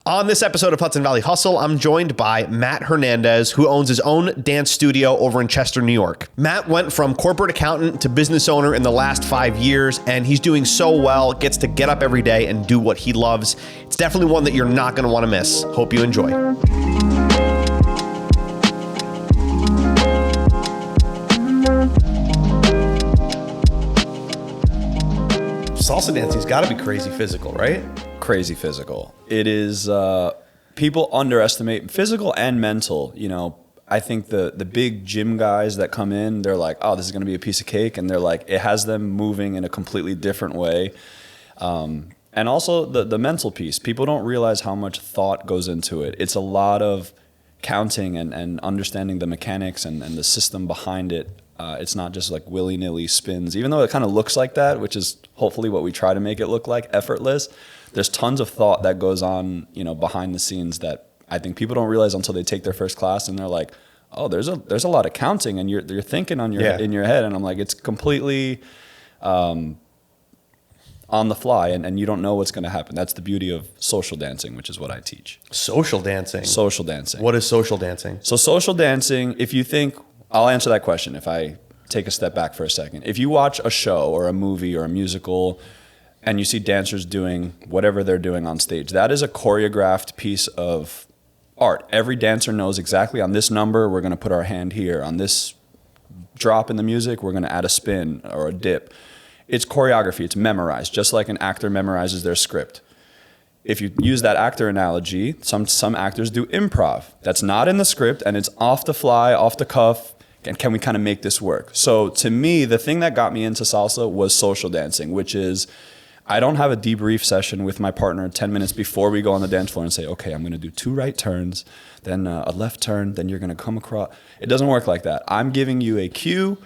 On this episode of Hudson Valley Hustle, I'm joined by Matt Hernandez, who owns his own dance studio over in Chester, New York. Matt went from corporate accountant to business owner in the last 5 years, and he's doing so well, gets to get up every day and do what he loves. It's definitely one that you're not going to want to miss. Hope you enjoy. Salsa dancing's got to be crazy physical, right? Crazy physical. It is, people underestimate physical and mental. You know, I think the big gym guys that come in, they're like, oh, this is going to be a piece of cake. And they're like, it has them moving in a completely different way. And also the mental piece. People don't realize how much thought goes into it. It's a lot of counting and understanding the mechanics and the system behind it. It's not just like willy-nilly spins, even though it kind of looks like that, which is hopefully what we try to make it look like, effortless. There's tons of thought that goes on, you know, behind the scenes that I think people don't realize until they take their first class and they're like, oh, there's a lot of counting and you're thinking on in your head. And I'm like, it's completely on the fly and you don't know what's going to happen. That's the beauty of social dancing, which is what I teach. Social dancing? Social dancing. What is social dancing? So social dancing, if you think, I'll answer that question if I take a step back for a second. If you watch a show or a movie or a musical and you see dancers doing whatever they're doing on stage, that is a choreographed piece of art. Every dancer knows exactly on this number, we're going to put our hand here. On this drop in the music, we're going to add a spin or a dip. It's choreography. It's memorized, just like an actor memorizes their script. If you use that actor analogy, some actors do improv. That's not in the script, and it's off the fly, off the cuff, and can we kind of make this work? So to me, the thing that got me into salsa was social dancing, which is I don't have a debrief session with my partner 10 minutes before we go on the dance floor and say, okay, I'm going to do 2 right turns, then a left turn, then you're going to come across. It doesn't work like that. I'm giving you a cue.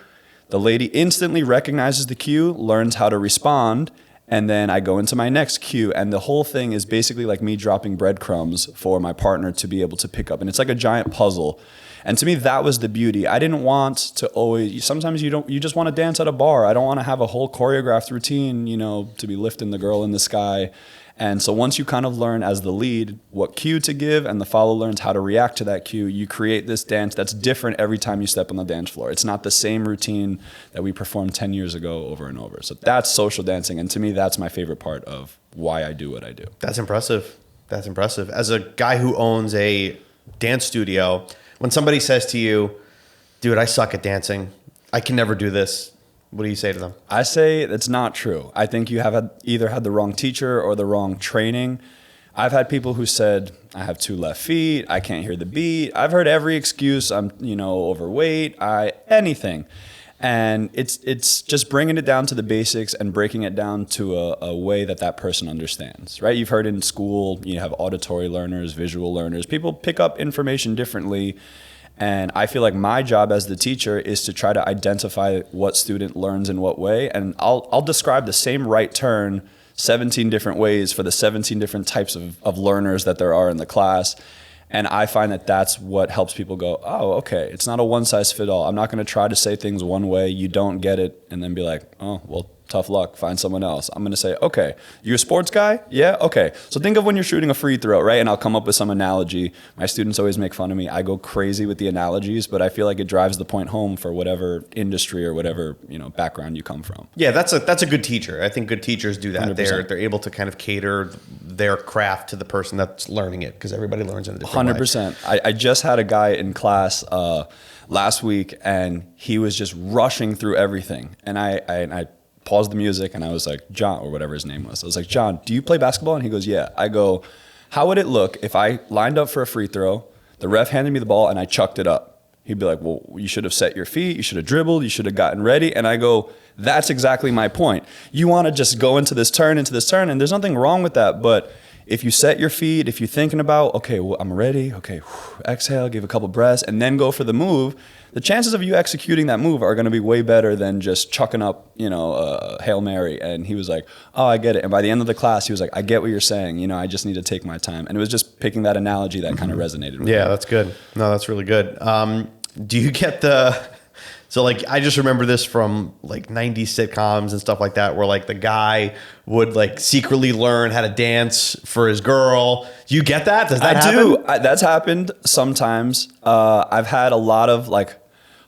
The lady instantly recognizes the cue, learns how to respond, and then I go into my next cue. And the whole thing is basically like me dropping breadcrumbs for my partner to be able to pick up. And it's like a giant puzzle. And to me, that was the beauty. I didn't want to always, sometimes you just want to dance at a bar. I don't want to have a whole choreographed routine, you know, to be lifting the girl in the sky. And so once you kind of learn as the lead what cue to give and the follower learns how to react to that cue, you create this dance that's different every time you step on the dance floor. It's not the same routine that we performed 10 years ago over and over. So that's social dancing. And to me, that's my favorite part of why I do what I do. That's impressive. That's impressive. As a guy who owns a dance studio, when somebody says to you, dude, I suck at dancing, I can never do this, what do you say to them? I say that's not true. I think you have either had the wrong teacher or the wrong training. I've had people who said, I have 2 left feet, I can't hear the beat. I've heard every excuse, I'm overweight, anything. And it's just bringing it down to the basics and breaking it down to a way that person understands, right? You've heard in school, you have auditory learners, visual learners. People pick up information differently. And I feel like my job as the teacher is to try to identify what student learns in what way. And I'll describe the same right turn 17 different ways for the 17 different types of learners that there are in the class. And I find that that's what helps people go, oh, okay, it's not a one-size-fits-all. I'm not going to try to say things one way, you don't get it, and then be like, oh, well, tough luck, find someone else. I'm going to say, okay, you a sports guy? Yeah, okay. So think of when you're shooting a free throw, right? And I'll come up with some analogy. My students always make fun of me. I go crazy with the analogies, but I feel like it drives the point home for whatever industry or whatever background you come from. Yeah, that's a good teacher. I think good teachers do that. 100%. They're able to kind of cater their craft to the person that's learning it because everybody learns in a different way. 100%. I just had a guy in class last week and he was just rushing through everything. And I paused the music and I was like, John, or whatever his name was. I was like, John, do you play basketball? And he goes, yeah. I go, how would it look if I lined up for a free throw, the ref handed me the ball and I chucked it up? He'd be like, well, you should have set your feet, you should have dribbled, you should have gotten ready. And I go, that's exactly my point. You want to just go into this turn, and there's nothing wrong with that. But if you set your feet, if you're thinking about, okay, well, I'm ready, okay, exhale, give a couple breaths, and then go for the move, the chances of you executing that move are going to be way better than just chucking up, Hail Mary. And he was like, oh, I get it. And by the end of the class, he was like, I get what you're saying. I just need to take my time. And it was just picking that analogy that kind of resonated with me. Yeah, that's good. No, that's really good. Do you get So like, I just remember this from like 90s sitcoms and stuff like that, where like the guy would like secretly learn how to dance for his girl. Do you get that? Does that happen? That's happened sometimes. I've had a lot of like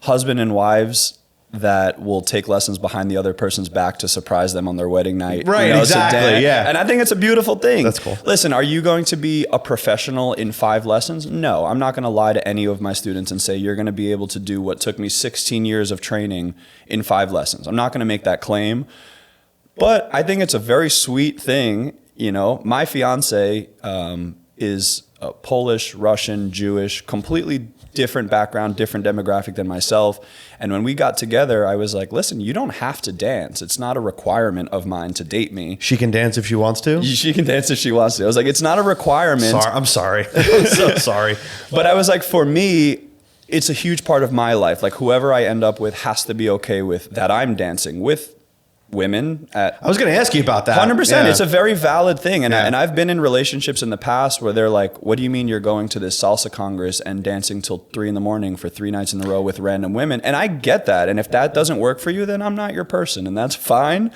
husband and wives that will take lessons behind the other person's back to surprise them on their wedding night. Right, exactly, yeah. And I think it's a beautiful thing. That's cool. Listen, are you going to be a professional in 5 lessons? No, I'm not going to lie to any of my students and say you're going to be able to do what took me 16 years of training in 5 lessons. I'm not going to make that claim, but I think it's a very sweet thing. You know, my fiance is Polish, Russian, Jewish, completely different background, different demographic than myself. And when we got together, I was like, listen, you don't have to dance. It's not a requirement of mine to date me. She can dance if she wants to? She can dance if she wants to. I was like, it's not a requirement. I'm sorry. I'm so sorry. But I was like, for me, it's a huge part of my life. Like whoever I end up with has to be okay with that I'm dancing with women. I was going to ask you about that. 100%. Yeah. It's a very valid thing. And I've been in relationships in the past where they're like, what do you mean you're going to this salsa congress and dancing till 3 a.m. for 3 nights in a row with random women? And I get that. And if that doesn't work for you, then I'm not your person. And that's fine.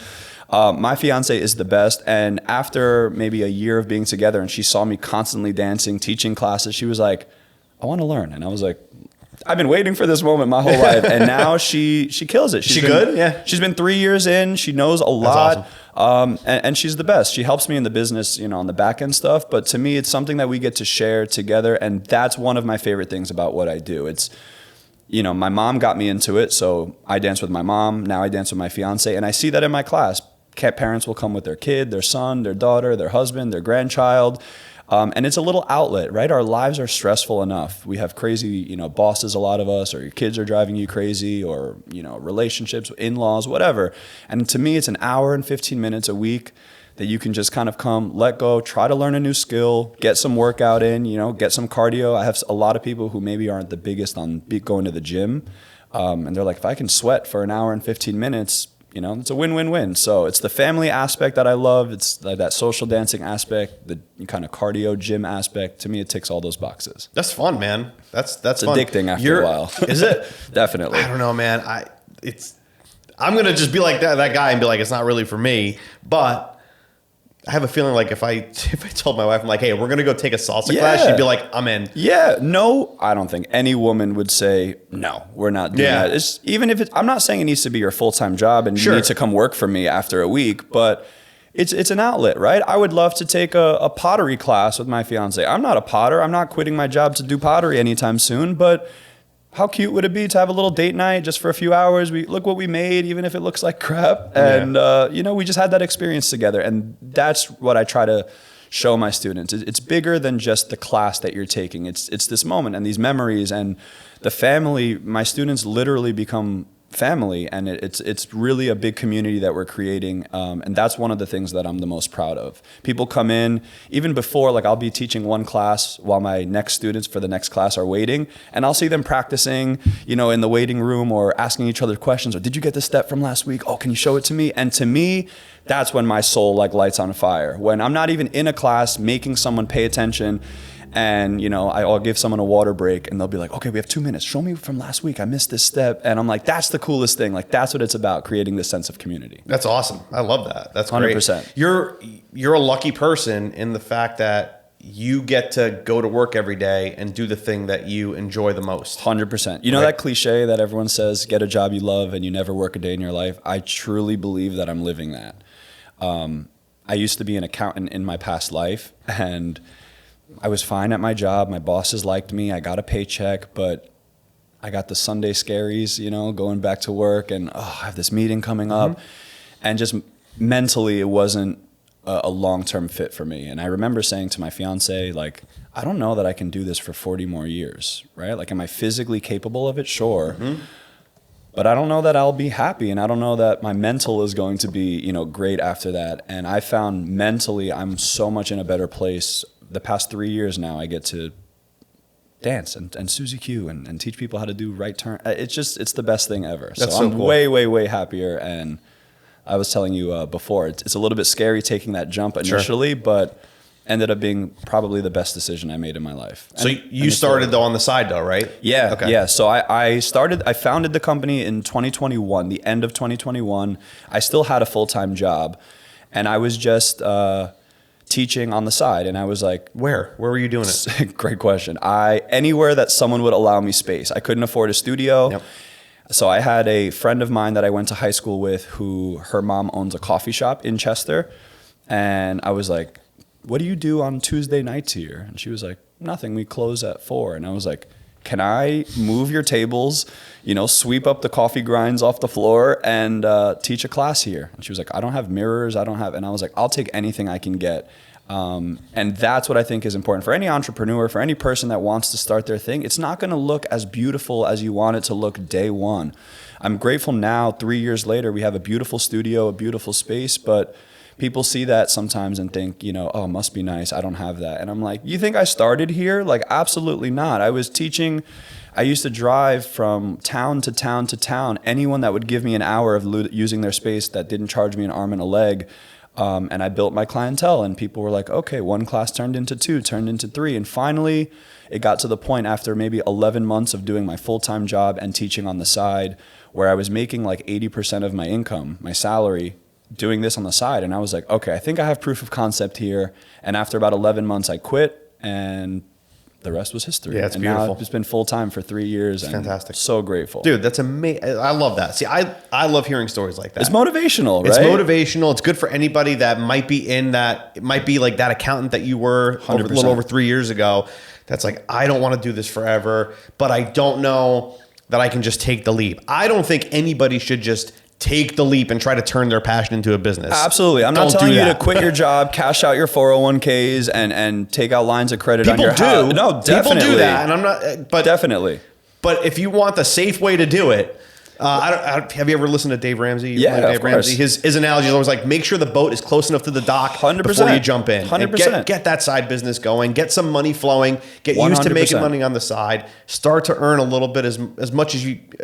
My fiance is the best. And after maybe a year of being together and she saw me constantly dancing, teaching classes, she was like, I want to learn. And I was like, I've been waiting for this moment my whole life, and now she kills it. She's good? Yeah. She's been 3 years in. She knows a lot. Awesome. And she's the best. She helps me in the business, you know, on the back end stuff. But to me, it's something that we get to share together. And that's one of my favorite things about what I do. It's, you know, my mom got me into it. So I dance with my mom. Now I dance with my fiance. And I see that in my class. Parents will come with their kid, their son, their daughter, their husband, their grandchild. And it's a little outlet, right? Our lives are stressful enough. We have crazy, you know, bosses, a lot of us, or your kids are driving you crazy, or, you know, relationships, in-laws, whatever. And to me, it's an hour and 15 minutes a week that you can just kind of come, let go, try to learn a new skill, get some workout in, you know, get some cardio. I have a lot of people who maybe aren't the biggest on going to the gym. And they're like, if I can sweat for an hour and 15 minutes, you know, it's a win-win-win. So it's the family aspect that I love. It's like that social dancing aspect, the kind of cardio gym aspect. To me, it ticks all those boxes. That's fun, man. That's it's fun. Addicting after a while. Is it? Definitely. I don't know, man. I'm gonna just be like that guy and be like, it's not really for me. But I have a feeling like if I told my wife, I'm like, hey, we're gonna go take a salsa class, she'd be like, I'm in. Yeah, no, I don't think any woman would say no. We're not doing that. It's, even if I'm not saying it needs to be your full-time job and you need to come work for me after a week, but it's an outlet, right? I would love to take a pottery class with my fiance. I'm not a potter. I'm not quitting my job to do pottery anytime soon, but how cute would it be to have a little date night just for a few hours? We look what we made, even if it looks like crap. And, you know, we just had that experience together. And that's what I try to show my students. It's bigger than just the class that you're taking. It's this moment and these memories and the family. My students literally become family, and it's really a big community that we're creating, and that's one of the things that I'm the most proud of. People come in even before, like I'll be teaching one class while my next students for the next class are waiting, and I'll see them practicing, you know, in the waiting room or asking each other questions, or did you get this step from last week? Oh, can you show it to me? And to me, that's when my soul like lights on fire, when I'm not even in a class making someone pay attention. And, you know, I'll give someone a water break and they'll be like, okay, we have 2 minutes. Show me from last week. I missed this step. And I'm like, that's the coolest thing. Like, that's what it's about, creating this sense of community. That's awesome. I love that. That's 100%. Great. You're a lucky person in the fact that you get to go to work every day and do the thing that you enjoy the most. 100%. You know that cliche that everyone says, get a job you love and you never work a day in your life? I truly believe that I'm living that. I used to be an accountant in my past life, and I was fine at my job. My bosses liked me. I got a paycheck, but I got the Sunday scaries, you know, going back to work and, I have this meeting coming up. And just mentally, it wasn't a long-term fit for me. And I remember saying to my fiance, like, I don't know that I can do this for 40 more years, right? Like, am I physically capable of it? Sure. But I don't know that I'll be happy, and I don't know that my mental is going to be, you know, great after that. And I found mentally I'm so much in a better place. The past 3 years now, I get to dance and Suzy Q and teach people how to do right turn. It's the best thing ever. That's so I'm cool. way, way, way happier. And I was telling you before, it's a little bit scary taking that jump initially, but ended up being probably the best decision I made in my life. So you started though on the side though, right? Yeah. Okay. Yeah. So I founded the company in 2021, the end of 2021. I still had a full-time job, and I was just teaching on the side. And I was like, where were you doing it? Great question. Anywhere that someone would allow me space. I couldn't afford a studio. Yep. So I had a friend of mine that I went to high school with who her mom owns a coffee shop in Chester. And I was like, what do you do on Tuesday nights here? And she was like, nothing, we close at 4. And I was like, can I move your tables, sweep up the coffee grinds off the floor and teach a class here? And she was like, I don't have mirrors, and I was like, I'll take anything I can get. And that's what I think is important for any entrepreneur, for any person that wants to start their thing. It's not going to look as beautiful as you want it to look day one. I'm grateful now, 3 years later, we have a beautiful studio, a beautiful space, but people see that sometimes and think, oh, must be nice. I don't have that. And I'm like, you think I started here? Like, absolutely not. I was teaching. I used to drive from town to town to town. Anyone that would give me an hour of using their space that didn't charge me an arm and a leg. And I built my clientele, and people were like, okay, one class turned into 2, turned into 3. And finally, it got to the point after maybe 11 months of doing my full-time job and teaching on the side where I was making like 80% of my income, my salary, doing this on the side. And I was like, okay, I think I have proof of concept here. And after about 11 months, I quit, and the rest was history. Yeah, it's and beautiful. Now it's been full-time for 3 years. It's fantastic. So grateful. Dude, that's amazing. I love that. See, I love hearing stories like that. It's motivational, right? It's motivational. It's good for anybody that might be it might be like that accountant that you were a little over 3 years ago. That's like, I don't want to do this forever, but I don't know that I can just take the leap. I don't think anybody should just take the leap and try to turn their passion into a business. Absolutely. I'm not telling you to quit your job, cash out your 401ks and take out lines of credit on your house. No, definitely. People do that, and I'm not, but definitely. But if you want the safe way to do it, have you ever listened to Dave Ramsey? Yeah, Dave Ramsey. His analogy is always like, make sure the boat is close enough to the dock 100%. before you jump in. 100%. Get that side business going. Get some money flowing. Get used to making money on the side. Start to earn a little bit as much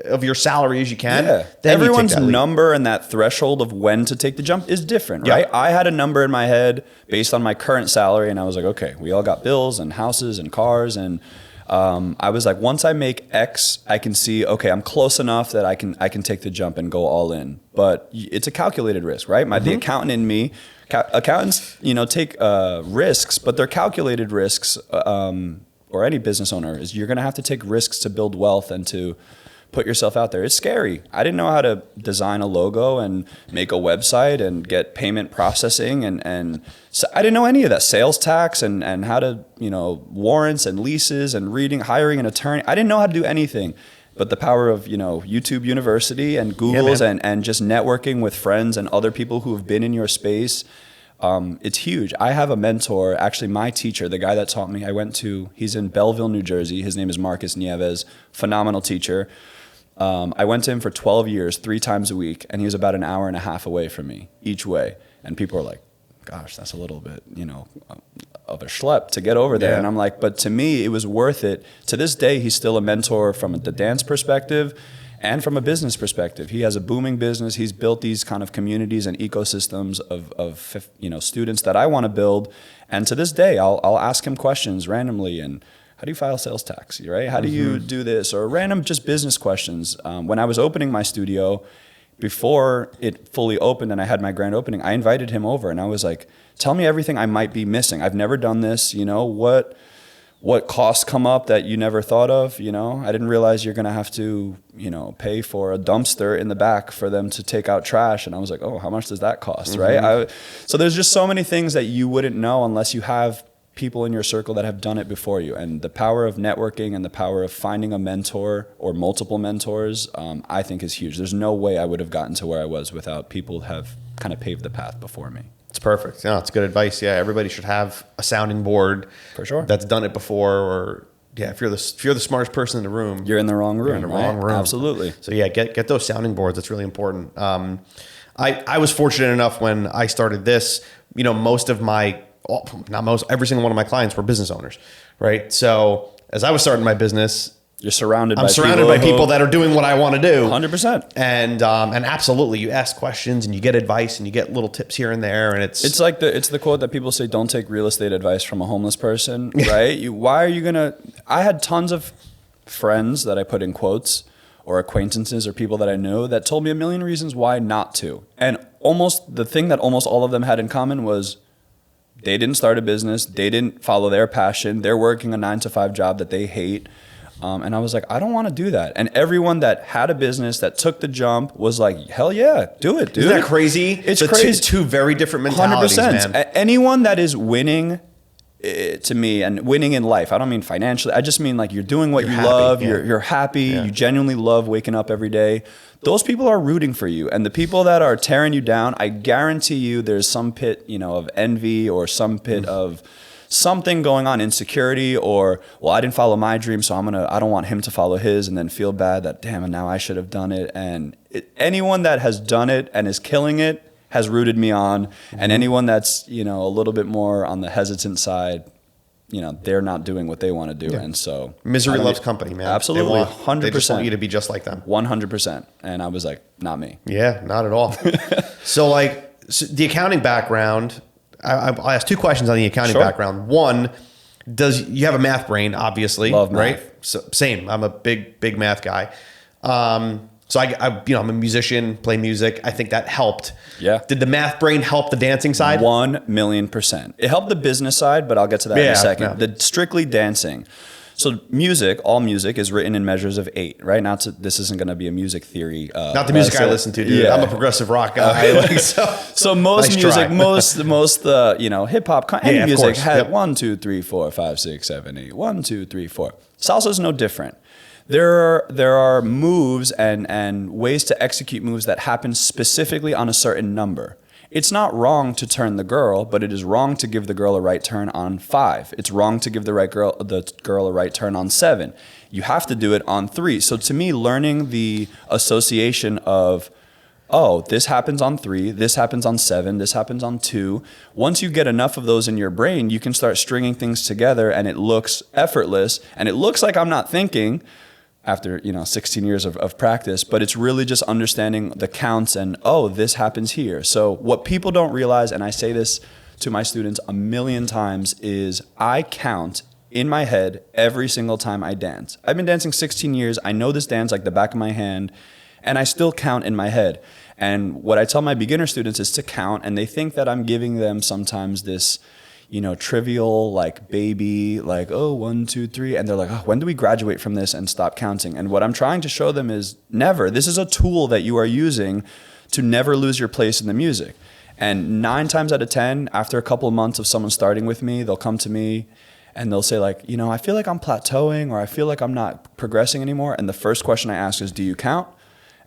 of your salary as you can. Yeah. Everyone's number and that threshold of when to take the jump is different, right? I had a number in my head based on my current salary, and I was like, okay, we all got bills and houses and cars, and I was like, once I make X, I can see, okay, I'm close enough that I can take the jump and go all in. But it's a calculated risk, right? The accountant in me, accountants, take risks, but they're calculated risks. Or any business owner is you're going to have to take risks to build wealth and to put yourself out there. It's scary. I didn't know how to design a logo and make a website and get payment processing and so I didn't know any of that. Sales tax and how to, warrants and leases and hiring an attorney. I didn't know how to do anything. But the power of, YouTube University and Google's and just networking with friends and other people who have been in your space, it's huge. I have a mentor, actually my teacher, the guy that taught me, he's in Belleville, New Jersey. His name is Marcus Nieves, phenomenal teacher. I went to him for 12 years, 3 times a week, and he was about an hour and a half away from me each way. And people are like, gosh, that's a little bit, of a schlep to get over there. Yeah. And I'm like, but to me, it was worth it. To this day, he's still a mentor from the dance perspective and from a business perspective. He has a booming business. He's built these kind of communities and ecosystems of students that I want to build. And to this day, I'll ask him questions randomly and, how do you file sales tax, right? How do you do this? Or random just business questions. When I was opening my studio, before it fully opened and I had my grand opening, I invited him over and I was like, tell me everything I might be missing. I've never done this, what costs come up that you never thought of, I didn't realize you're gonna have to, pay for a dumpster in the back for them to take out trash. And I was like, oh, how much does that cost, right? So there's just so many things that you wouldn't know unless you have people in your circle that have done it before you. And the power of networking and the power of finding a mentor or multiple mentors, I think is huge. There's no way I would have gotten to where I was without people who have kind of paved the path before me. It's perfect. No, it's good advice. Yeah, everybody should have a sounding board for sure that's done it before. Or yeah, if you're the smartest person in the room, you're in the wrong room. You're in the wrong room. Absolutely. So yeah, get those sounding boards. That's really important. I was fortunate enough when I started this. Every single one of my clients were business owners, right? So as I was starting my business, You're surrounded I'm by surrounded by people that are doing what I want to do. 100%. And absolutely, you ask questions and you get advice and you get little tips here and there, and it's like the quote that people say, don't take real estate advice from a homeless person, right? Why are you going to... I had tons of friends that I put in quotes, or acquaintances or people that I know that told me a million reasons why not to. And almost the thing that almost all of them had in common was they didn't start a business. They didn't follow their passion. They're working a 9-to-5 job that they hate. And I was like, I don't want to do that. And everyone that had a business that took the jump was like, hell yeah, do it, dude. Isn't that crazy? It's crazy. Two very different mentalities, 100%. man. Anyone that is winning, to me, and winning in life, I don't mean financially, I just mean like you're doing what you happy, love, yeah. you're happy, Yeah. you genuinely love waking up every day. Those people are rooting for you. And the people that are tearing you down, I guarantee you there's some pit, of envy or some pit of something going on, insecurity, or, well, I didn't follow my dream, so I don't want him to follow his, and then feel bad that, damn, and now I should have done it. And anyone that has done it and is killing it has rooted me on. And anyone that's, a little bit more on the hesitant side, they're not doing what they want to do. Yeah. And so Misery loves company, man. Absolutely. 100%. They just want you to be just like them. 100%. And I was like, not me. Yeah, not at all. So the accounting background, I'll ask two questions on the accounting Sure. background. One, you have a math brain, obviously. Love math. Right? So, same. I'm a big math guy. So I'm a musician, play music. I think that helped. Yeah. Did the math brain help the dancing side? 1,000,000%. It helped the business side, but I'll get to that in a second. Yeah. The strictly dancing. So all music is written in measures of 8, right? This isn't going to be a music theory. Not the music I listen to, dude. Yeah. I'm a progressive rock guy. So most Nice music, try. most hip hop, any of music course. had Yep. 1, 2, 3, 4, 5, 6, 7, 8. 1, 2, 3, 4. Salsa is no different. There are moves and ways to execute moves that happen specifically on a certain number. It's not wrong to turn the girl, but it is wrong to give the girl a right turn on 5. It's wrong to give the girl a right turn on 7. You have to do it on 3. So to me, learning the association of, oh, this happens on 3, this happens on 7, this happens on 2. Once you get enough of those in your brain, you can start stringing things together and it looks effortless and it looks like I'm not thinking after 16 years of practice, but it's really just understanding the counts and, oh, this happens here. So what people don't realize, and I say this to my students a million times, is I count in my head every single time I dance. I've been dancing 16 years. I know this dance like the back of my hand, and I still count in my head. And what I tell my beginner students is to count, and they think that I'm giving them sometimes this trivial, like baby, like, oh, 1, 2, 3. And they're like, oh, when do we graduate from this and stop counting? And what I'm trying to show them is never. This is a tool that you are using to never lose your place in the music. And 9 times out of 10, after a couple of months of someone starting with me, they'll come to me and they'll say like, I feel like I'm plateauing or I feel like I'm not progressing anymore. And the first question I ask is, do you count?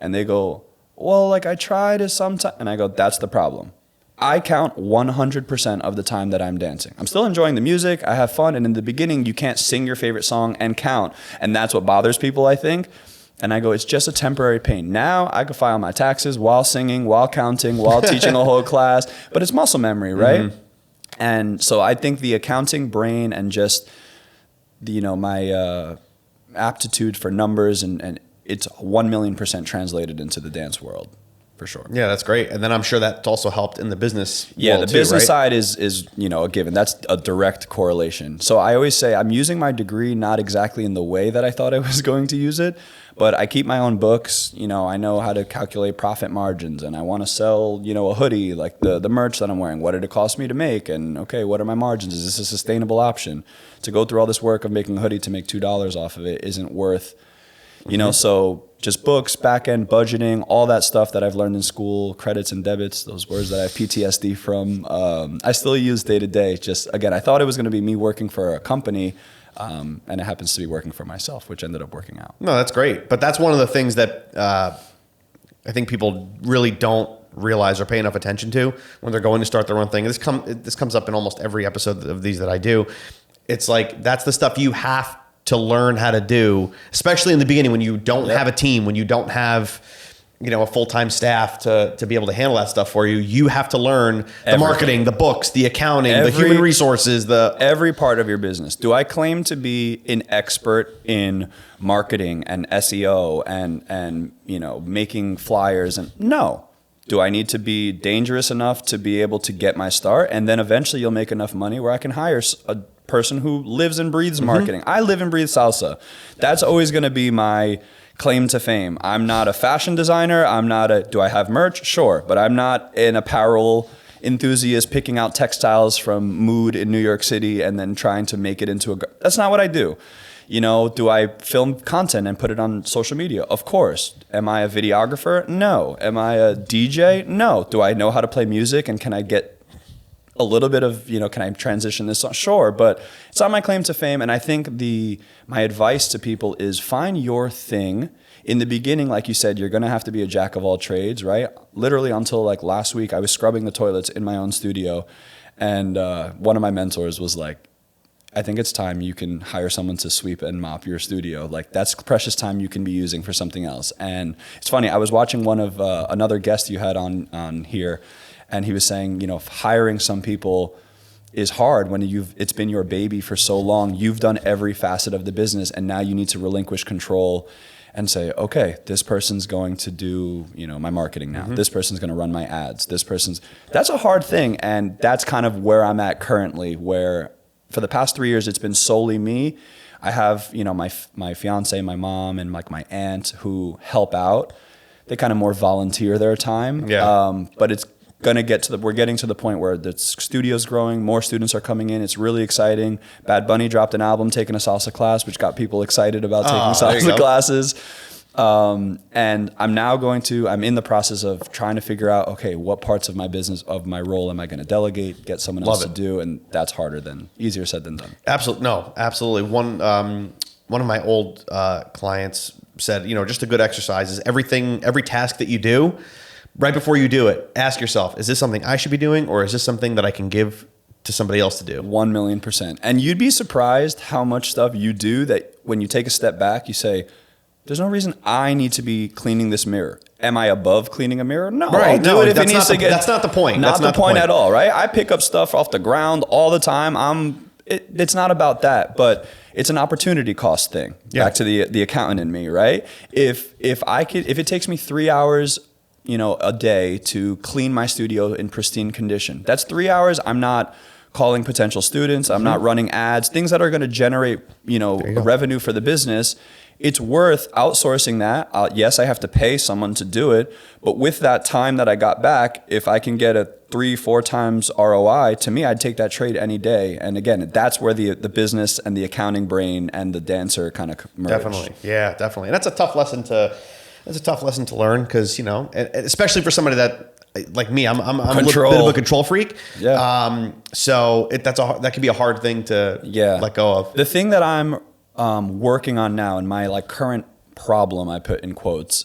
And they go, well, like I try to sometimes. And I go, that's the problem. I count 100% of the time that I'm dancing. I'm still enjoying the music. I have fun. And in the beginning, you can't sing your favorite song and count. And that's what bothers people, I think. And I go, it's just a temporary pain. Now I can file my taxes while singing, while counting, while teaching a whole class. But it's muscle memory, right? Mm-hmm. And so I think the accounting brain and just, my aptitude for numbers and it's 1,000,000% translated into the dance world. For sure. Yeah, that's great. And then I'm sure that's also helped in the business world the business right? side is a given. That's a direct correlation. So I always say I'm using my degree not exactly in the way that I thought I was going to use it, but I keep my own books. I know how to calculate profit margins, and I want to sell, a hoodie, like the merch that I'm wearing. What did it cost me to make? And okay, what are my margins? Is this a sustainable option? To go through all this work of making a hoodie to make $2 off of it isn't worth, so just books, back-end budgeting, all that stuff that I've learned in school, credits and debits, those words that I have PTSD from, I still use day to day. Just, again, I thought it was going to be me working for a company, and it happens to be working for myself, which ended up working out. No, that's great. But that's one of the things that I think people really don't realize or pay enough attention to when they're going to start their own thing. This comes up in almost every episode of these that I do. It's like, that's the stuff you have to learn how to do, especially in the beginning when you don't have a team, when you don't have a full-time staff to be able to handle that stuff for you. You have to learn the marketing, the books, the accounting, the human resources, every part of your business. Do I claim to be an expert in marketing and SEO and making flyers? And no. Do I need to be dangerous enough to be able to get my start? And then eventually you'll make enough money where I can hire a person who lives and breathes marketing. I live and breathe salsa. That's always going to be my claim to fame. I'm not a fashion designer. Do I have merch? Sure. But I'm not an apparel enthusiast picking out textiles from Mood in New York City and then trying to make it into that's not what I do. Do I film content and put it on social media? Of course. Am I a videographer? No. Am I a DJ? No. Do I know how to play music and can I get a little bit of, can I transition this on? Sure, but it's not my claim to fame. And I think my advice to people is find your thing. In the beginning, like you said, you're going to have to be a jack of all trades, right? Literally until like last week, I was scrubbing the toilets in my own studio. And one of my mentors was like, I think it's time you can hire someone to sweep and mop your studio. Like that's precious time you can be using for something else. And it's funny, I was watching one of another guest you had on here, and he was saying, hiring some people is hard when it's been your baby for so long. You've done every facet of the business, and now you need to relinquish control and say, okay, this person's going to do, my marketing now. This person's going to run my ads. That's a hard thing. And that's kind of where I'm at currently, where for the past 3 years, it's been solely me. I have, my fiance, my mom, and like my aunt who help out. They kind of more volunteer their time. Yeah. But it's going to we're getting to the point where the studio's growing, more students are coming in. It's really exciting. Bad Bunny dropped an album, taking a salsa class, which got people excited about taking salsa classes. And I'm now I'm in the process of trying to figure out, okay, what parts of my business, of my role am I going to delegate, get someone else to do? And that's easier said than done. Absolutely. No, absolutely. One of my old clients said, just a good exercise is every task that you do, right before you do it, ask yourself, is this something I should be doing, or is this something that I can give to somebody else to do? 1,000,000%. And you'd be surprised how much stuff you do that when you take a step back, you say, there's no reason I need to be cleaning this mirror. Am I above cleaning a mirror? No. Right. I'll do it if it needs to get. That's not the point. Not the point at all, right? I pick up stuff off the ground all the time. It's not about that, but it's an opportunity cost thing. Yeah. Back to the accountant in me, right? If it takes me 3 hours, a day to clean my studio in pristine condition, that's 3 hours. I'm not calling potential students. I'm not running ads, things that are going to generate, revenue for the business. It's worth outsourcing that. Yes, I have to pay someone to do it, but with that time that I got back, if I can get a 3-4 times ROI, to me, I'd take that trade any day. And again, that's where the business and the accounting brain and the dancer kind of merge. Definitely. Yeah, definitely. And that's a tough lesson to learn because, especially for somebody that, like me, I'm a little bit of a control freak. Yeah. So that can be a hard thing to let go of. The thing that I'm working on now, and my current problem, I put in quotes,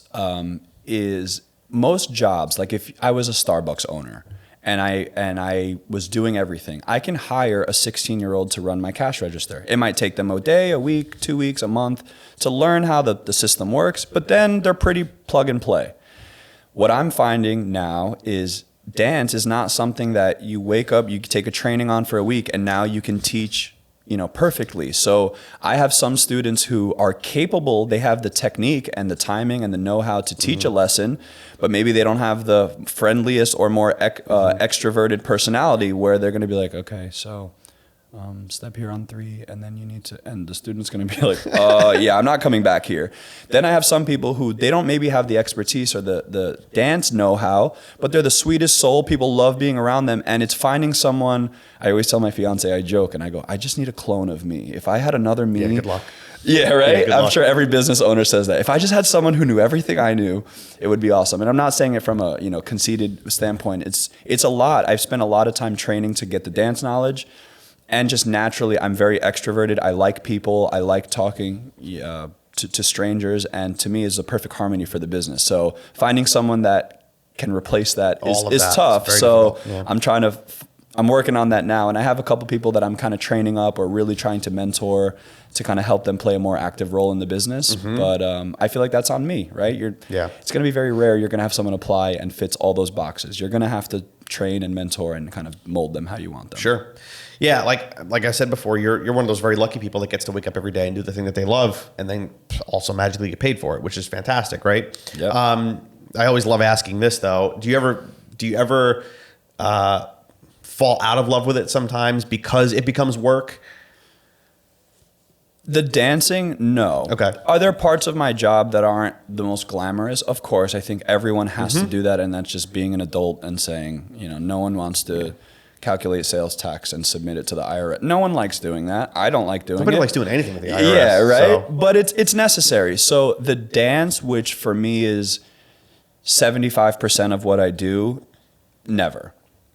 is most jobs. Like if I was a Starbucks owner and I was doing everything, I can hire a 16-year-old to run my cash register. It might take them a day, a week, 2 weeks, a month to learn how the system works, but then they're pretty plug and play. What I'm finding now is dance is not something that you wake up, you take a training on for a week, and now you can teach perfectly. So I have some students who are capable, they have the technique and the timing and the know-how to teach a lesson, but maybe they don't have the friendliest or more extroverted personality where they're going to be like, okay, so step here on 3, and then you need to, and the student's going to be like, yeah, I'm not coming back here. Then I have some people who they don't maybe have the expertise or the dance know-how, but they're the sweetest soul. People love being around them, and it's finding someone. I always tell my fiance, I joke, and I go, I just need a clone of me. If I had another me. Yeah, good luck. Yeah, right? Yeah, I'm sure every business owner says that. If I just had someone who knew everything I knew, it would be awesome. And I'm not saying it from a conceited standpoint. It's a lot. I've spent a lot of time training to get the dance knowledge. And just naturally, I'm very extroverted. I like people. I like talking to strangers. And to me, is a perfect harmony for the business. So finding someone that can replace that is tough. So I'm trying to I'm working on that now, and I have a couple people that I'm kind of training up or really trying to mentor to kind of help them play a more active role in the business. But I feel like that's on me, right? It's going to be very rare you're going to have someone apply and fits all those boxes. You're going to have to train and mentor and kind of mold them how you want them. Sure. Yeah, like I said before, you're one of those very lucky people that gets to wake up every day and do the thing that they love, and then also magically get paid for it, which is fantastic, right? Yep. I always love asking this though. Do you ever fall out of love with it sometimes because it becomes work? The dancing, no. Okay. Are there parts of my job that aren't the most glamorous? Of course. I think everyone has to do that, and that's just being an adult and saying, no one wants to calculate sales tax and submit it to the IRS. No one likes doing that. I don't like doing it. Nobody likes doing anything with the IRS. Yeah, right? So. But it's necessary. So the dance, which for me is 75% of what I do, never.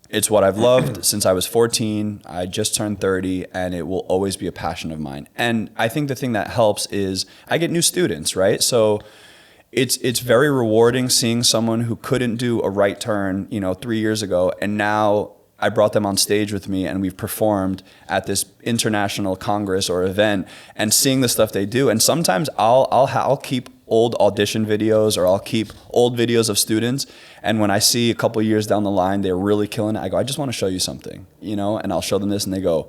It's what I've loved since I was 14. I just turned 30, and it will always be a passion of mine. And I think the thing that helps is I get new students, right? So it's very rewarding seeing someone who couldn't do a right turn, 3 years ago, and now I brought them on stage with me, and we've performed at this international congress or event, and seeing the stuff they do. And sometimes I'll keep old audition videos, or I'll keep old videos of students. And when I see a couple years down the line, they're really killing it, I go, I just want to show you something, and I'll show them this, and they go,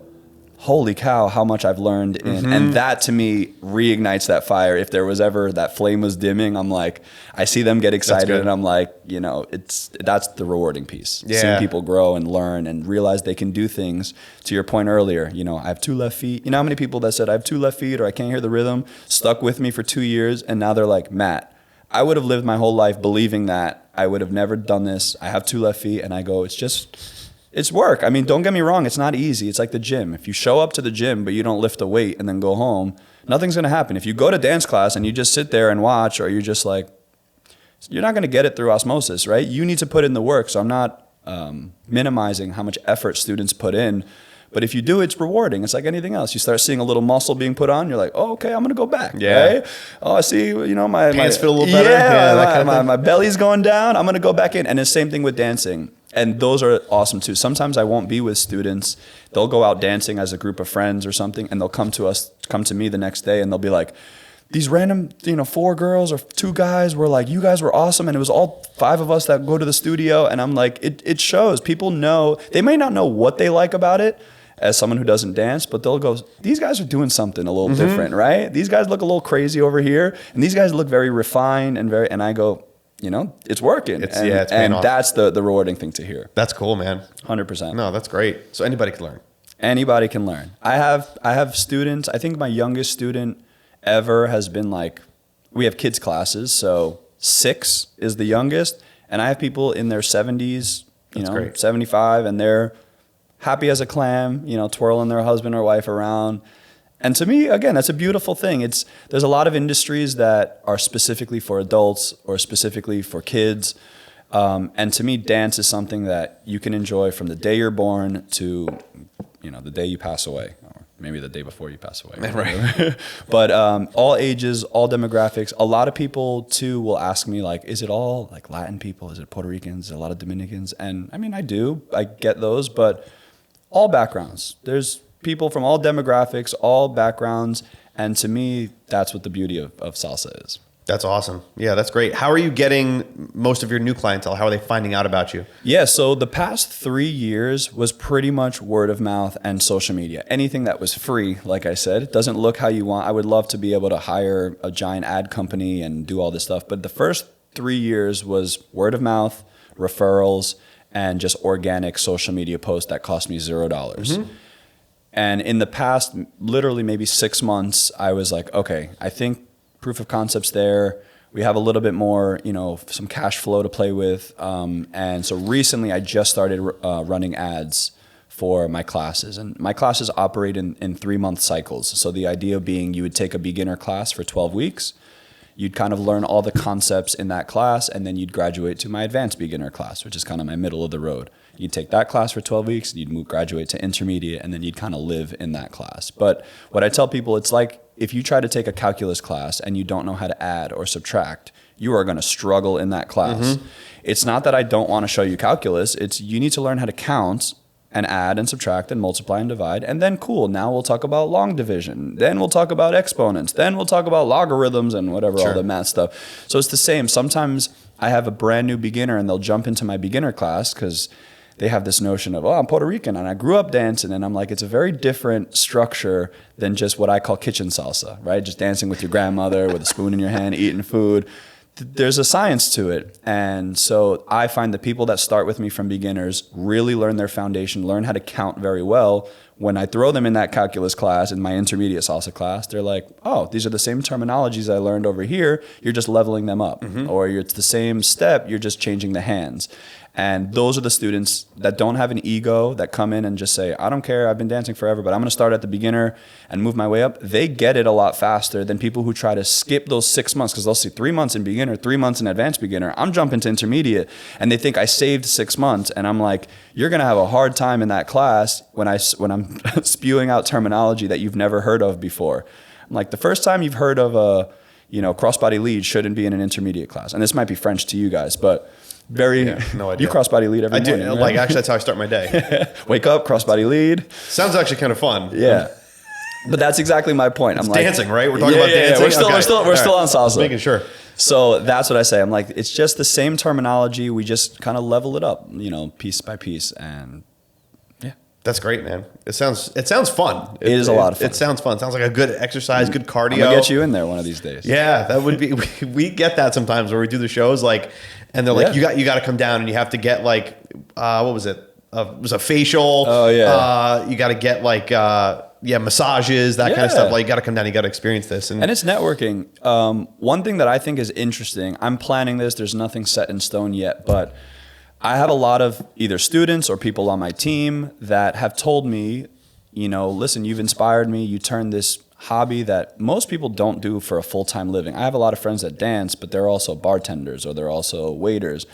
holy cow, how much I've learned. And that to me reignites that fire. If there was ever that flame was dimming, I'm like, I see them get excited, and I'm like, that's the rewarding piece. Yeah. Seeing people grow and learn and realize they can do things. To your point earlier, I have 2 left feet. You know how many people that said I have 2 left feet or I can't hear the rhythm stuck with me for 2 years, and now they're like, Matt, I would have lived my whole life believing that I would have never done this. I have 2 left feet, and I go, it's work. I mean, don't get me wrong. It's not easy. It's like the gym. If you show up to the gym, but you don't lift a weight and then go home, nothing's going to happen. If you go to dance class and you just sit there and watch, or you're just like, you're not going to get it through osmosis, right? You need to put in the work. So I'm not minimizing how much effort students put in. But if you do, it's rewarding. It's like anything else. You start seeing a little muscle being put on. You're like, oh, okay, I'm going to go back. Yeah. Right? Oh, I see, my pants feel a little better. Yeah, my belly's going down. I'm going to go back in. And the same thing with dancing. And those are awesome too. Sometimes I won't be with students. They'll go out dancing as a group of friends or something, and they'll come to me the next day, and they'll be like, these random, 4 girls or 2 guys were like, you guys were awesome. And it was all 5 of us that go to the studio. And I'm like, it shows. People know, they may not know what they like about it as someone who doesn't dance, but they'll go, these guys are doing something a little different, right? These guys look a little crazy over here, and these guys look very refined and I go, it's working. It's paying off. That's the rewarding thing to hear. That's cool, man. 100%. No, that's great. So anybody can learn. Anybody can learn. I have students. I think my youngest student ever has been we have kids classes, so 6 is the youngest, and I have people in their 70s, great. 75, and they're happy as a clam, twirling their husband or wife around. And to me, again, that's a beautiful thing. There's a lot of industries that are specifically for adults or specifically for kids. And to me, dance is something that you can enjoy from the day you're born to, the day you pass away, or maybe the day before you pass away. Right. But all ages, all demographics. A lot of people too will ask me is it all Latin people? Is it Puerto Ricans? A lot of Dominicans? And I mean, I get those, but all backgrounds. There's people from all demographics, all backgrounds. And to me, that's what the beauty of salsa is. That's awesome. Yeah, that's great. How are you getting most of your new clientele? How are they finding out about you? Yeah, so the past 3 years was pretty much word of mouth and social media. Anything that was free, like I said, it doesn't look how you want. I would love to be able to hire a giant ad company and do all this stuff. But the first 3 years was word of mouth, referrals, and just organic social media posts that cost me $0. And in the past, literally maybe 6 months, I was like, okay, I think proof of concept's there. We have a little bit more, some cash flow to play with. And so recently I just started running ads for my classes. And my classes operate in 3-month cycles. So the idea being you would take a beginner class for 12 weeks. You'd kind of learn all the concepts in that class, and then you'd graduate to my advanced beginner class, which is kind of my middle of the road. You'd take that class for 12 weeks, you'd graduate to intermediate, and then you'd kind of live in that class. But what I tell people, it's like if you try to take a calculus class and you don't know how to add or subtract, you are going to struggle in that class. It's not that I don't want to show you calculus. It's you need to learn how to count and add and subtract and multiply and divide. And then cool, now we'll talk about long division. Then we'll talk about exponents. Then we'll talk about logarithms and whatever, all the math stuff. So it's the same. Sometimes I have a brand new beginner and they'll jump into my beginner class because they have this notion of, oh, I'm Puerto Rican and I grew up dancing. And I'm like, it's a very different structure than just what I call kitchen salsa, right? Just dancing with your grandmother with a spoon in your hand, eating food. There's a science to it. And so I find the people that start with me from beginners really learn their foundation, learn how to count very well. When I throw them in that calculus class, in my intermediate salsa class, they're like, oh, these are the same terminologies I learned over here. You're just leveling them up. Or it's the same step, you're just changing the hands. And those are the students that don't have an ego, that come in and just say, I don't care, I've been dancing forever, but I'm going to start at the beginner and move my way up. They get it a lot faster than people who try to skip those 6 months, because they'll see 3 months in beginner, 3 months in advanced beginner. I'm jumping to intermediate, and they think I saved 6 months. And I'm like, you're going to have a hard time in that class when I'm spewing out terminology that you've never heard of before. I'm like, the first time you've heard of a crossbody lead shouldn't be in an intermediate class. And this might be French to you guys, but no idea. You crossbody lead every morning. I do. Right? Actually, that's how I start my day. Wake up, crossbody lead. Sounds actually kind of fun. Yeah. But that's exactly my point. It's dancing, right? We're talking about dancing. We're still on salsa. Making sure. So that's what I say. I'm like, it's just the same terminology. We just kind of level it up, piece by piece. And yeah. That's great, man. It sounds fun. It is a lot of fun. It sounds fun. It sounds like a good exercise, good cardio. I'm gonna get you in there one of these days. Yeah, that would be. We get that sometimes where we do the shows, and they're like, you got to come down and you have to get what was it? It was a facial. Oh yeah. You got to get massages, that kind of stuff. Like you got to come down, you got to experience this, and it's networking. One thing that I think is interesting. I'm planning this. There's nothing set in stone yet, but I have a lot of either students or people on my team that have told me, listen, you've inspired me. You turned this hobby that most people don't do for a full-time living. I have a lot of friends that dance, but they're also bartenders or they're also waiters.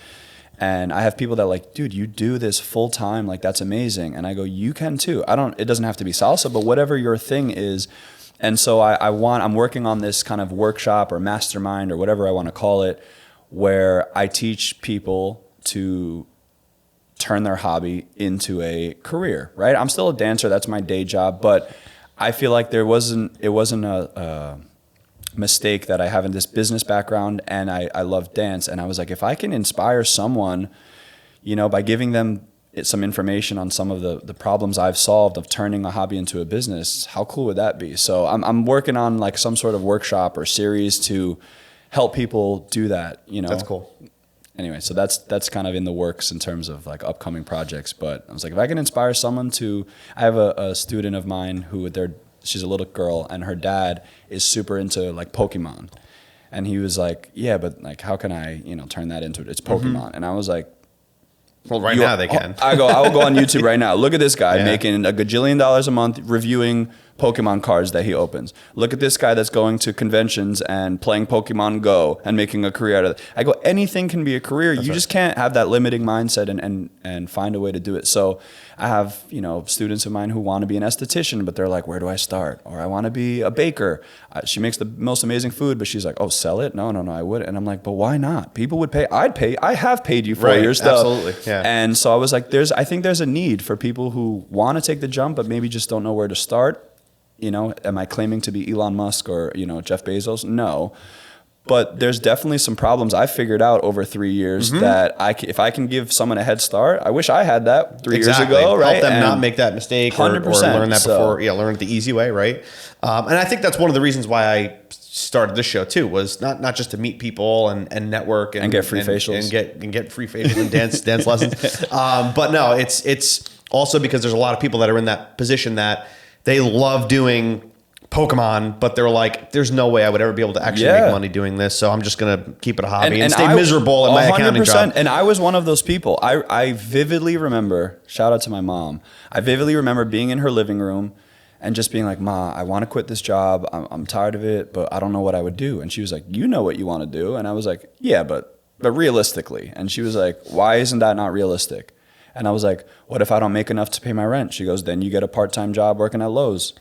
And I have people that like, dude, you do this full-time, like that's amazing. And I go, you can too. It doesn't have to be salsa, but whatever your thing is. And so I'm working on this kind of workshop or mastermind or whatever I want to call it, where I teach people to turn their hobby into a career, right? I'm still a dancer. That's my day job. But I feel like it wasn't a mistake that I have in this business background, and I love dance. And I was like, if I can inspire someone, by giving them some information on some of the problems I've solved of turning a hobby into a business, how cool would that be? So I'm working on like some sort of workshop or series to help people do that, That's cool. Anyway, so that's kind of in the works in terms of like upcoming projects. But I was like, if I can inspire someone I have a student of mine she's a little girl, and her dad is super into like Pokemon. And he was like, yeah, but like, how can I, turn that into it's Pokemon? And I was like, well, now they can. I will go on YouTube right now. Look at this guy making $1 gajillion a month reviewing Pokemon cards that he opens. Look at this guy that's going to conventions and playing Pokemon Go and making a career out of it. I go, anything can be a career. You just can't have that limiting mindset and find a way to do it. So I have, students of mine who want to be an esthetician, but they're like, where do I start? Or I want to be a baker. She makes the most amazing food, but she's like, oh, sell it? No, I wouldn't. And I'm like, but why not? People would pay. I'd pay. I have paid you for your stuff. Absolutely. Yeah. And so I was like, I think there's a need for people who want to take the jump, but maybe just don't know where to start. Am I claiming to be Elon Musk or, Jeff Bezos? No. But there's definitely some problems I figured out over 3 years that if I can give someone a head start, I wish I had that 3 years ago, right? Help them not make that mistake or learn that before, learn it the easy way, right? And I think that's one of the reasons why I started this show too, was not just to meet people and network and get free facials and get free facials and dance lessons. But no, it's also because there's a lot of people that are in that position that they love doing Pokemon, but they're like, there's no way I would ever be able to actually make money doing this. So I'm just going to keep it a hobby and stay miserable in my accounting job. And I was one of those people. I vividly remember, shout out to my mom. I vividly remember being in her living room and just being like, Ma, I want to quit this job. I'm tired of it, but I don't know what I would do. And she was like, you know what you want to do. And I was like, yeah, but realistically. And she was like, why isn't that not realistic? And I was like, what if I don't make enough to pay my rent? She goes, then you get a part-time job working at Lowe's.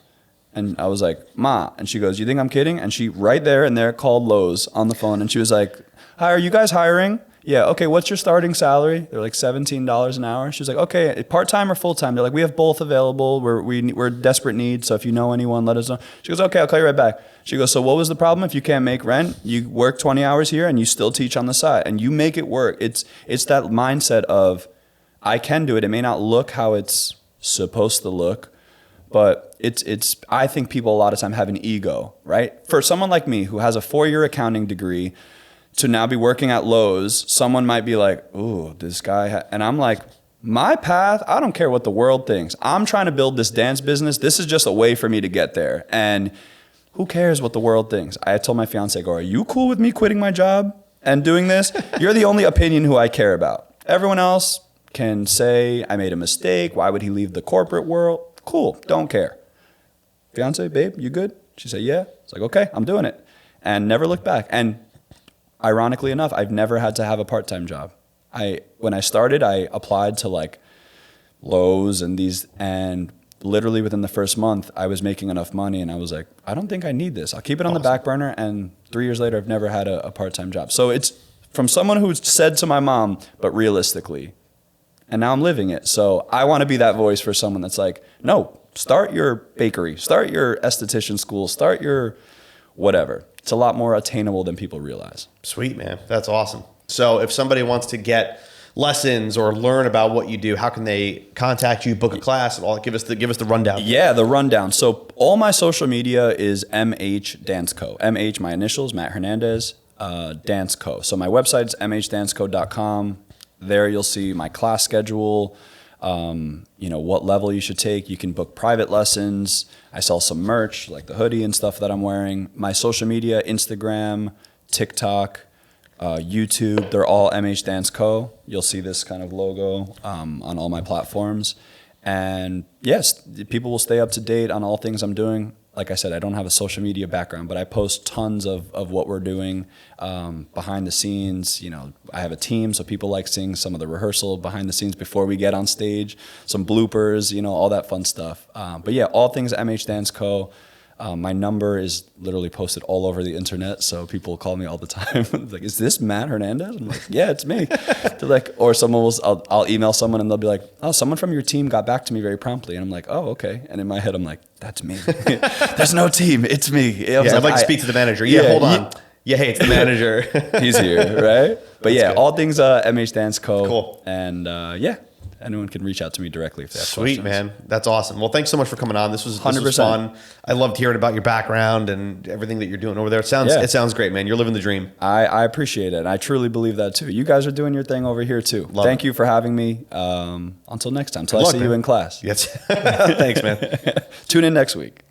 And I was like, Ma. And she goes, you think I'm kidding? And she right there and there called Lowe's on the phone. And she was like, hi, are you guys hiring? Yeah, okay, what's your starting salary? They're like $17 an hour. She was like, okay, part-time or full-time? They're like, we have both available. We're desperate need, so if you know anyone, let us know. She goes, okay, I'll call you right back. She goes, so what was the problem? If you can't make rent, you work 20 hours here and you still teach on the side and you make it work. It's that mindset of, I can do it. It may not look how it's supposed to look, but it's. I think people a lot of time have an ego, right? For someone like me who has a 4-year accounting degree, to now be working at Lowe's, someone might be like, ooh, this guy. And I'm like, my path, I don't care what the world thinks. I'm trying to build this dance business. This is just a way for me to get there. And who cares what the world thinks? I told my fiance, are you cool with me quitting my job and doing this? You're the only opinion who I care about. Everyone else can say, I made a mistake. Why would he leave the corporate world? Cool, don't care. Fiance, babe, you good? She said, yeah. It's like, okay, I'm doing it. And never look back. And ironically enough, I've never had to have a part-time job. When I started, I applied to like Lowe's and literally within the first month, I was making enough money and I was like, I don't think I need this. I'll keep it on the back burner. And 3 years later, I've never had a part-time job. So it's from someone who said to my mom, but realistically, and now I'm living it. So I want to be that voice for someone that's like, no, start your bakery, start your esthetician school, start your whatever. It's a lot more attainable than people realize. Sweet, man. That's awesome. So if somebody wants to get lessons or learn about what you do, how can they contact you, book a class, and all? Give us the rundown. Yeah, the rundown. So all my social media is MH Dance Co. MH, my initials, Matt Hernandez, Dance Co. So my website's mhdanceco.com. There you'll see my class schedule, what level you should take. You can book private lessons. I sell some merch like the hoodie and stuff that I'm wearing. My social media, Instagram, TikTok, YouTube, they're all MH Dance Co. You'll see this kind of logo on all my platforms. And yes, people will stay up to date on all things I'm doing. Like I said, I don't have a social media background, but I post tons of what we're doing behind the scenes. I have a team, so people like seeing some of the rehearsal behind the scenes before we get on stage, some bloopers, all that fun stuff. But yeah, all things MH Dance Co. My number is literally posted all over the internet, so people call me all the time. Like, is this Matt Hernandez? I'm like, yeah, it's me. They're like, or I'll email someone and they'll be like, oh, someone from your team got back to me very promptly, and I'm like, oh, okay. And in my head, I'm like, that's me. There's no team, it's me. I'd like to speak to the manager. Yeah, hold on. Yeah, hey, it's the manager. He's here, right? But That's yeah, good. all things MH Dance Co. Cool. And anyone can reach out to me directly if they have Sweet, questions. man. That's awesome. Well, thanks so much for coming on. This was 100%. fun. I loved hearing about your background and everything that you're doing over there. It sounds great, man. You're living the dream. I appreciate it. And I truly believe that too. You guys are doing your thing over here too. Thank you for having me. Until next time. Until I see you in class. Yes. Thanks, man. Tune in next week.